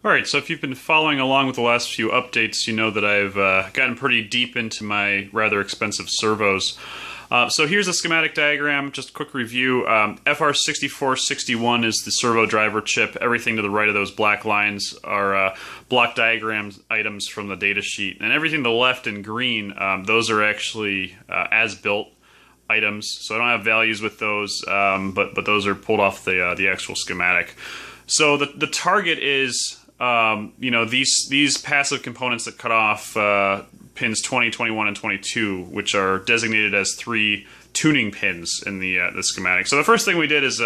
Alright, so if you've been following along with the last few updates, you know that I've gotten pretty deep into my rather expensive servos. So here's a schematic diagram, just a quick review. FR6461 is the servo driver chip. Everything to the right of those black lines are block diagram items from the data sheet. And everything to the left in green, those are actually as-built items. So I don't have values with those, but those are pulled off the actual schematic. So the target is these passive components that cut off pins 20, 21, and 22, which are designated as 3 tuning pins in the schematic. So the first thing we did is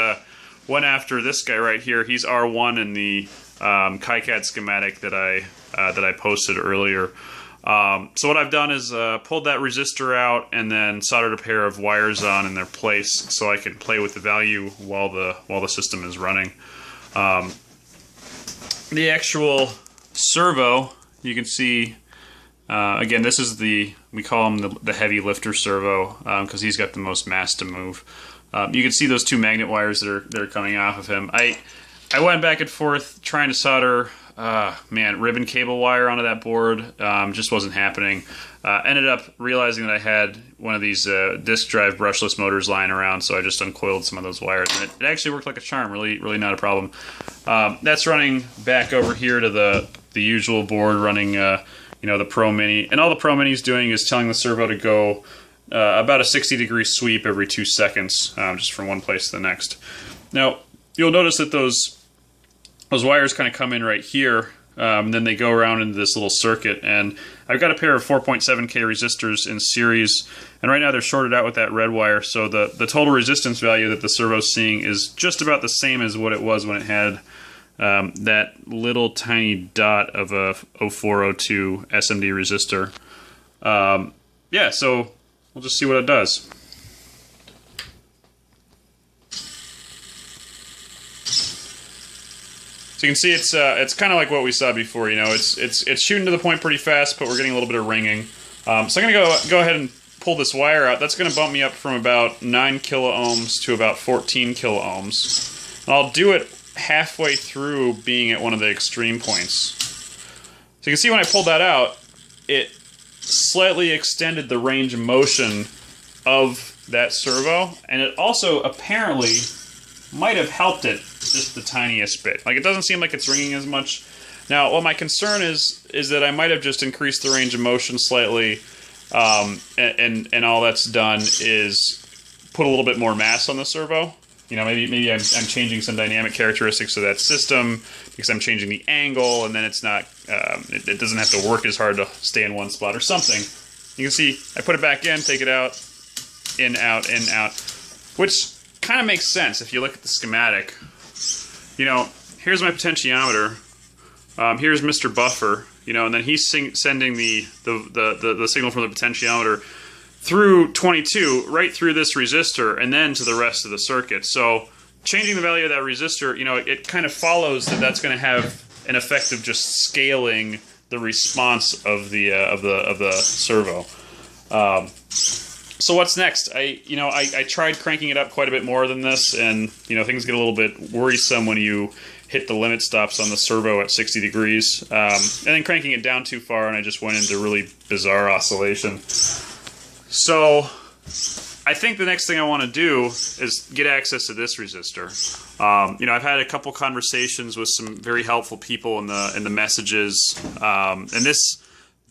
went after this guy right here. He's R1 in the KiCad schematic that I posted earlier. So what I've done is pulled that resistor out and then soldered a pair of wires on in their place so I can play with the value while the system is running. The actual servo, you can see, again, this is we call him the heavy lifter servo because he's got the most mass to move. You can see those 2 magnet wires that are coming off of him. I went back and forth trying to solder, ribbon cable wire onto that board. Just wasn't happening. Ended up realizing that I had one of these disk drive brushless motors lying around, so I just uncoiled some of those wires, and it actually worked like a charm. Really not a problem. That's running back over here to the usual board, running the Pro Mini, and all the Pro Mini's doing is telling the servo to go about a 60-degree sweep every 2 seconds, just from one place to the next. Now you'll notice that those wires kind of come in right here. And then they go around into this little circuit, and I've got a pair of 4.7K resistors in series, and right now they're shorted out with that red wire, so the total resistance value that the servo's seeing is just about the same as what it was when it had that little tiny dot of a 0402 SMD resistor. So we'll just see what it does. So you can see it's kind of like what we saw before. It's shooting to the point pretty fast, but we're getting a little bit of ringing. So I'm going to go ahead and pull this wire out. That's going to bump me up from about 9 kiloohms to about 14 kiloohms. And I'll do it halfway through being at one of the extreme points. So you can see when I pulled that out, it slightly extended the range of motion of that servo, and it also apparently might have helped it just the tiniest bit. Like, it doesn't seem like it's ringing as much. Now, what my concern is that I might have just increased the range of motion slightly, and all that's done is put a little bit more mass on the servo. Maybe I'm changing some dynamic characteristics of that system because I'm changing the angle, and then it's not, it doesn't have to work as hard to stay in one spot or something. You can see I put it back in, take it out, in, out, which kind of makes sense if you look at the schematic. Here's my potentiometer. Here's Mr. Buffer. And then he's sending the signal from the potentiometer through 22 right through this resistor and then to the rest of the circuit. So changing the value of that resistor, it kind of follows that that's going to have an effect of just scaling the response of the servo. So what's next? I tried cranking it up quite a bit more than this, and things get a little bit worrisome when you hit the limit stops on the servo at 60 degrees, and then cranking it down too far, and I just went into really bizarre oscillation. So I think the next thing I want to do is get access to this resistor. I've had a couple conversations with some very helpful people in the messages, and this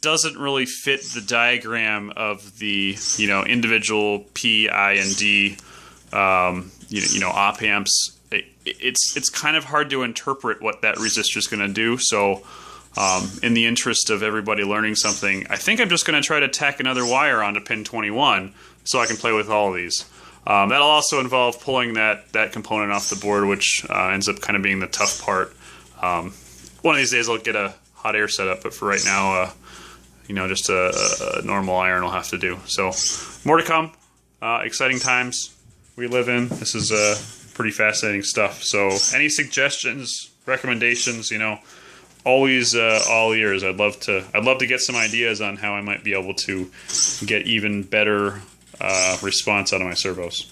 doesn't really fit the diagram of the individual P, I, and D op amps. It's kind of hard to interpret what that resistor is going to do. So in the interest of everybody learning something, I think I'm just going to try to tack another wire onto pin 21 so I can play with all of these. That'll also involve pulling that component off the board, which ends up kind of being the tough part. One of these days I'll get a hot air setup, but for right now, just a normal iron will have to do. So more to come. Exciting times we live in. This is pretty fascinating stuff. So any suggestions, recommendations, always all ears. I'd love to get some ideas on how I might be able to get even better response out of my servos.